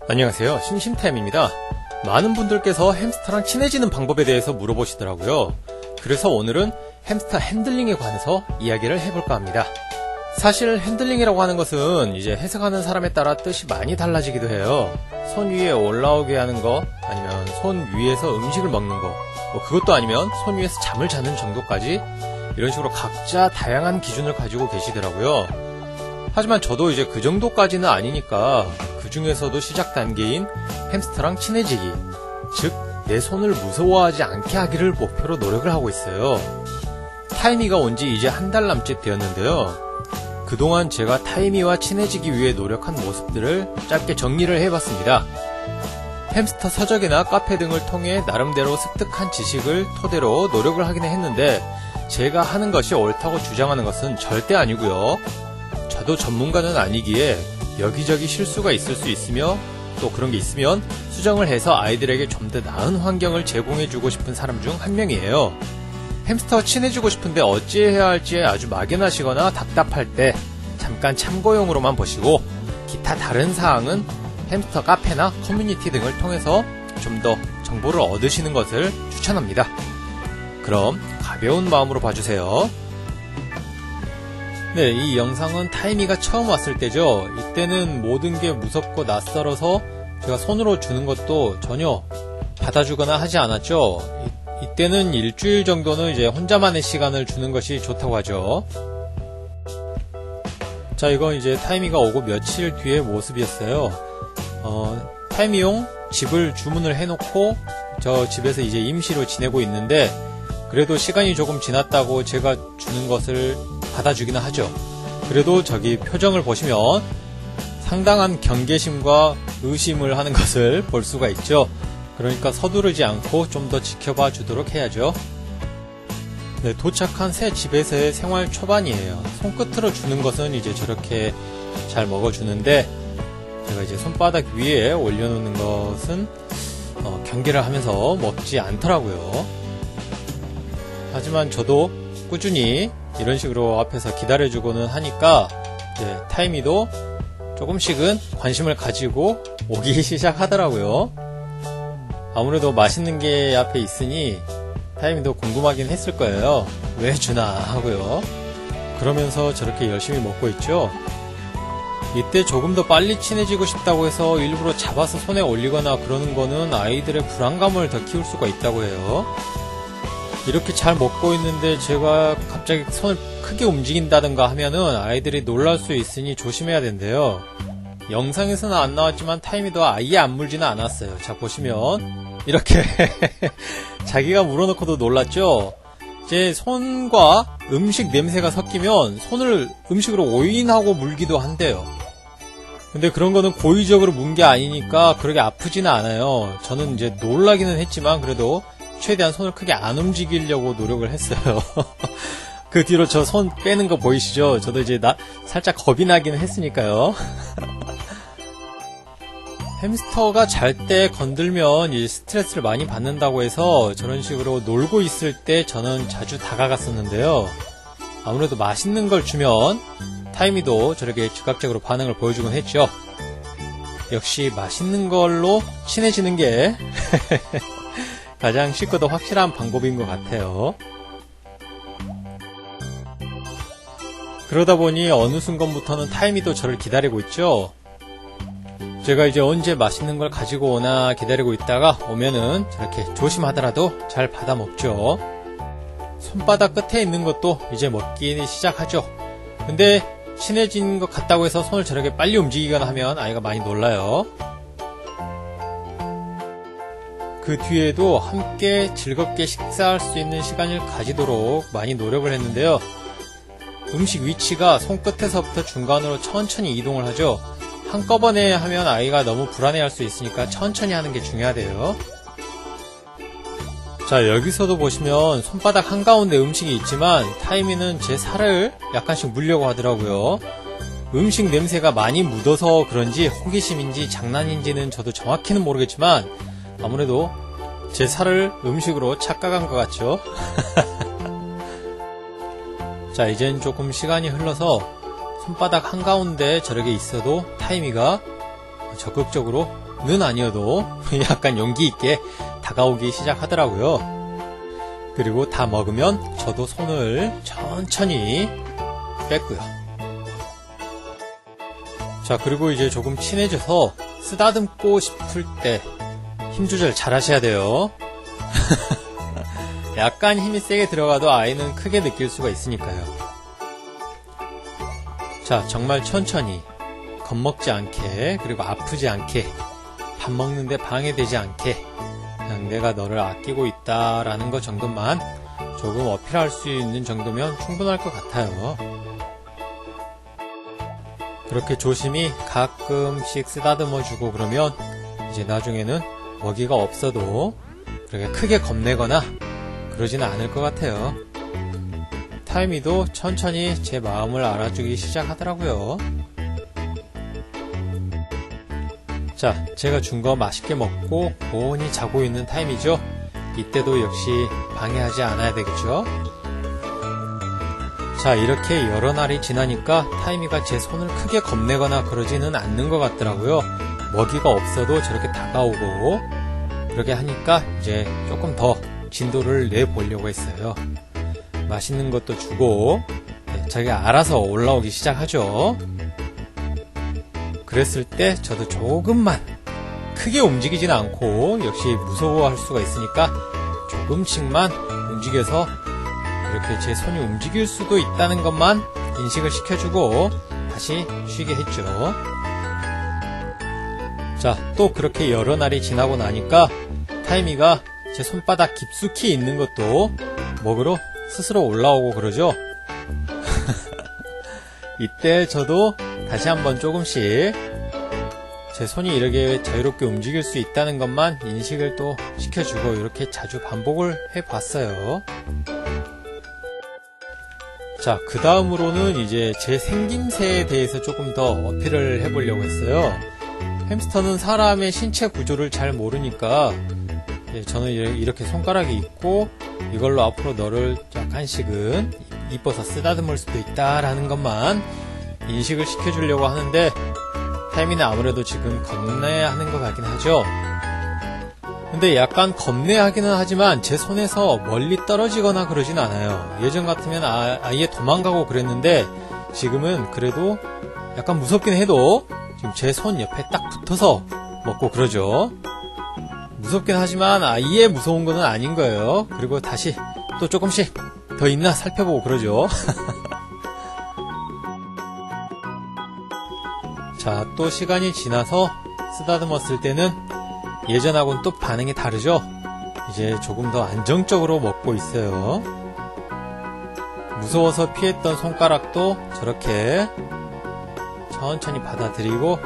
안녕하세요, 심심템입니다. 많은 분들께서 햄스터랑 친해지는 방법에 대해서 물어보시더라고요. 그래서 오늘은 햄스터 핸들링에 관해서 이야기를 해볼까 합니다. 사실 핸들링이라고 하는 것은 이제 해석하는 사람에 따라 뜻이 많이 달라지기도 해요. 손 위에 올라오게 하는 거, 아니면 손 위에서 음식을 먹는 거, 그것도 아니면 손 위에서 잠을 자는 정도까지 이런 식으로 각자 다양한 기준을 가지고 계시더라고요. 하지만 저도 이제 그 정도까지는 아니니까 그 중에서도 시작 단계인 햄스터랑 친해지기, 즉 내 손을 무서워하지 않게 하기를 목표로 노력을 하고 있어요. 타이미가 온 지 이제 한 달 남짓 되었는데요. 그동안 제가 타이미와 친해지기 위해 노력한 모습들을 짧게 정리를 해봤습니다. 햄스터 서적이나 카페 등을 통해 나름대로 습득한 지식을 토대로 노력을 하기는 했는데, 제가 하는 것이 옳다고 주장하는 것은 절대 아니고요. 저도 전문가는 아니기에 여기저기 실수가 있을 수 있으며, 또 그런 게 있으면 수정을 해서 아이들에게 좀 더 나은 환경을 제공해주고 싶은 사람 중 한 명이에요. 햄스터와 친해지고 싶은데 어찌해야 할지 아주 막연하시거나 답답할 때 잠깐 참고용으로만 보시고, 기타 다른 사항은 햄스터 카페나 커뮤니티 등을 통해서 좀 더 정보를 얻으시는 것을 추천합니다. 그럼 가벼운 마음으로 봐주세요. 네, 이 영상은 타이미가 처음 왔을 때죠. 이때는 모든 게 무섭고 낯설어서 제가 손으로 주는 것도 전혀 받아주거나 하지 않았죠. 이때는 일주일 정도는 이제 혼자만의 시간을 주는 것이 좋다고 하죠. 자, 이건 이제 타이미가 오고 며칠 뒤의 모습이었어요. 타이미용 집을 주문을 해놓고 저 집에서 이제 임시로 지내고 있는데, 그래도 시간이 조금 지났다고 제가 주는 것을 받아주기는 하죠. 그래도 저기 표정을 보시면 상당한 경계심과 의심을 하는 것을 볼 수가 있죠. 그러니까 서두르지 않고 좀 더 지켜봐 주도록 해야죠. 네, 도착한 새 집에서의 생활 초반이에요. 손끝으로 주는 것은 이제 저렇게 잘 먹어주는데, 제가 이제 손바닥 위에 올려놓는 것은 경계를 하면서 먹지 않더라고요. 하지만 저도 꾸준히 이런 식으로 앞에서 기다려주고는 하니까 타이미도 조금씩은 관심을 가지고 오기 시작하더라고요. 아무래도 맛있는 게 앞에 있으니 타이미도 궁금하긴 했을 거예요. 왜 주나 하고요. 그러면서 저렇게 열심히 먹고 있죠. 이때 조금 더 빨리 친해지고 싶다고 해서 일부러 잡아서 손에 올리거나 그러는 거는 아이들의 불안감을 더 키울 수가 있다고 해요. 이렇게 잘 먹고 있는데 제가 갑자기 손을 크게 움직인다든가 하면은 아이들이 놀랄 수 있으니 조심해야 된대요. 영상에서는 안 나왔지만 타이미도 아예 안 물지는 않았어요. 자, 보시면 이렇게 자기가 물어놓고도 놀랐죠. 제 손과 음식 냄새가 섞이면 손을 음식으로 오인하고 물기도 한대요. 근데 그런 거는 고의적으로 문 게 아니니까 그렇게 아프지는 않아요. 저는 이제 놀라기는 했지만 그래도 최대한 손을 크게 안 움직이려고 노력을 했어요. 그 뒤로 저 손 빼는 거 보이시죠? 저도 이제 살짝 겁이 나기는 했으니까요. 햄스터가 잘 때 건들면 이제 스트레스를 많이 받는다고 해서 저런 식으로 놀고 있을 때 저는 자주 다가갔었는데요. 아무래도 맛있는 걸 주면 타이미도 저렇게 즉각적으로 반응을 보여주곤 했죠. 역시 맛있는 걸로 친해지는 게 가장 쉽고도 확실한 방법인 것 같아요. 그러다 보니 어느 순간부터는 타이미도 저를 기다리고 있죠. 제가 이제 언제 맛있는 걸 가지고 오나 기다리고 있다가 오면은 저렇게 조심하더라도 잘 받아 먹죠. 손바닥 끝에 있는 것도 이제 먹기 시작하죠. 근데 친해진 것 같다고 해서 손을 저렇게 빨리 움직이거나 하면 아이가 많이 놀라요. 그 뒤에도 함께 즐겁게 식사할 수 있는 시간을 가지도록 많이 노력을 했는데요. 음식 위치가 손끝에서부터 중간으로 천천히 이동을 하죠. 한꺼번에 하면 아이가 너무 불안해할 수 있으니까 천천히 하는 게 중요하대요. 자, 여기서도 보시면 손바닥 한가운데 음식이 있지만 타이미는 제 살을 약간씩 물려고 하더라고요. 음식 냄새가 많이 묻어서 그런지 호기심인지 장난인지는 저도 정확히는 모르겠지만 아무래도 제 살을 음식으로 착각한 것 같죠. 자, 이젠 조금 시간이 흘러서 손바닥 한가운데 저렇게 있어도 타이미가 적극적으로 정도는 아니어도 약간 용기 있게 다가오기 시작하더라고요. 그리고 다 먹으면 저도 손을 천천히 뺐고요. 자, 그리고 이제 조금 친해져서 쓰다듬고 싶을 때 힘 조절 잘 하셔야 돼요. 약간 힘이 세게 들어가도 아이는 크게 느낄 수가 있으니까요. 자, 정말 천천히 겁먹지 않게, 그리고 아프지 않게, 밥 먹는데 방해되지 않게, 그냥 내가 너를 아끼고 있다라는 것 정도만 조금 어필할 수 있는 정도면 충분할 것 같아요. 그렇게 조심히 가끔씩 쓰다듬어주고 그러면 이제 나중에는 먹이가 없어도 그렇게 크게 겁내거나 그러지는 않을 것 같아요. 타이미도 천천히 제 마음을 알아주기 시작하더라고요. 자, 제가 준 거 맛있게 먹고 고온히 자고 있는 타임이죠. 이때도 역시 방해하지 않아야 되겠죠. 자, 이렇게 여러 날이 지나니까 타이미가 제 손을 크게 겁내거나 그러지는 않는 것 같더라고요. 먹이가 없어도 저렇게 다가오고 그렇게 하니까 이제 조금 더 진도를 내보려고 했어요. 맛있는 것도 주고 자기가 알아서 올라오기 시작하죠. 그랬을 때 저도 조금만 크게 움직이진 않고 역시 무서워할 수가 있으니까 조금씩만 움직여서 이렇게 제 손이 움직일 수도 있다는 것만 인식을 시켜주고 다시 쉬게 했죠. 자, 또 그렇게 여러 날이 지나고 나니까 타이미가 제 손바닥 깊숙이 있는 것도 먹으러 스스로 올라오고 그러죠. 이때 저도 다시 한번 조금씩 제 손이 이렇게 자유롭게 움직일 수 있다는 것만 인식을 또 시켜주고 이렇게 자주 반복을 해봤어요. 자, 그 다음으로는 이제 제 생김새에 대해서 조금 더 어필을 해보려고 했어요. 햄스터는 사람의 신체 구조를 잘 모르니까 저는 이렇게 손가락이 있고 이걸로 앞으로 너를 약간씩은 이뻐서 쓰다듬을 수도 있다라는 것만 인식을 시켜주려고 하는데 타이미는 아무래도 지금 겁내하는 것 같긴 하죠. 근데 약간 겁내하기는 하지만 제 손에서 멀리 떨어지거나 그러진 않아요. 예전 같으면 아예 도망가고 그랬는데 지금은 그래도 약간 무섭긴 해도 지금 제 손 옆에 딱 붙어서 먹고 그러죠. 무섭긴 하지만 아예 무서운 건 아닌 거예요. 그리고 다시 또 조금씩 더 있나 살펴보고 그러죠. 자, 또 시간이 지나서 쓰다듬었을 때는 예전하고는 또 반응이 다르죠. 이제 조금 더 안정적으로 먹고 있어요. 무서워서 피했던 손가락도 저렇게 천천히 받아들이고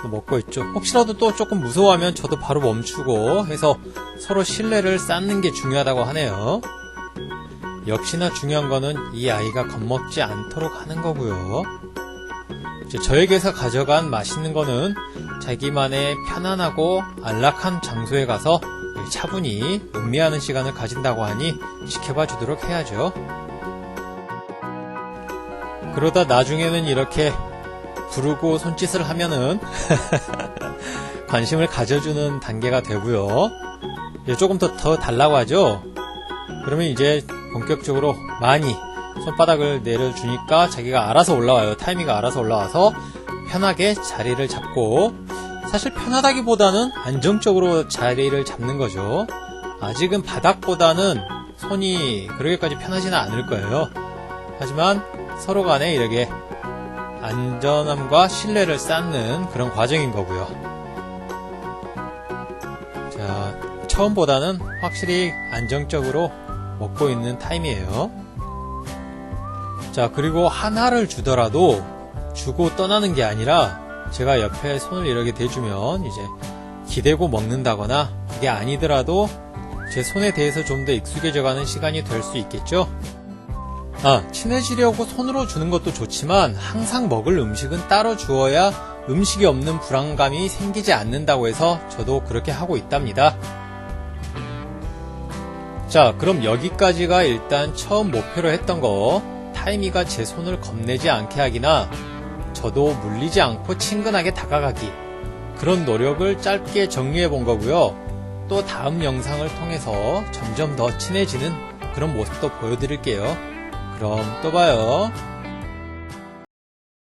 또 먹고 있죠. 혹시라도 또 조금 무서워하면 저도 바로 멈추고 해서 서로 신뢰를 쌓는 게 중요하다고 하네요. 역시나 중요한 거는 이 아이가 겁먹지 않도록 하는 거고요. 이제 저에게서 가져간 맛있는 거는 자기만의 편안하고 안락한 장소에 가서 차분히 음미하는 시간을 가진다고 하니 지켜봐 주도록 해야죠. 그러다 나중에는 이렇게 부르고 손짓을 하면은 관심을 가져주는 단계가 되고요. 조금 더 달라고 하죠. 그러면 이제 본격적으로 많이 손바닥을 내려주니까 자기가 알아서 올라와요. 타이미가 알아서 올라와서 편하게 자리를 잡고, 사실 편하다기보다는 안정적으로 자리를 잡는 거죠. 아직은 바닥보다는 손이 그렇게까지 편하지는 않을 거예요. 하지만 서로 간에 이렇게 안전함과 신뢰를 쌓는 그런 과정인 거고요. 자, 처음보다는 확실히 안정적으로 먹고 있는 타임이에요. 자, 그리고 하나를 주더라도 주고 떠나는 게 아니라 제가 옆에 손을 이렇게 대주면 이제 기대고 먹는다거나 그게 아니더라도 제 손에 대해서 좀 더 익숙해져가는 시간이 될 수 있겠죠. 친해지려고 손으로 주는 것도 좋지만 항상 먹을 음식은 따로 주어야 음식이 없는 불안감이 생기지 않는다고 해서 저도 그렇게 하고 있답니다. 자, 그럼 여기까지가 일단 처음 목표로 했던 거, 타이미가 제 손을 겁내지 않게 하기나 저도 물리지 않고 친근하게 다가가기, 그런 노력을 짧게 정리해 본 거고요. 또 다음 영상을 통해서 점점 더 친해지는 그런 모습도 보여드릴게요. 그럼 또 봐요.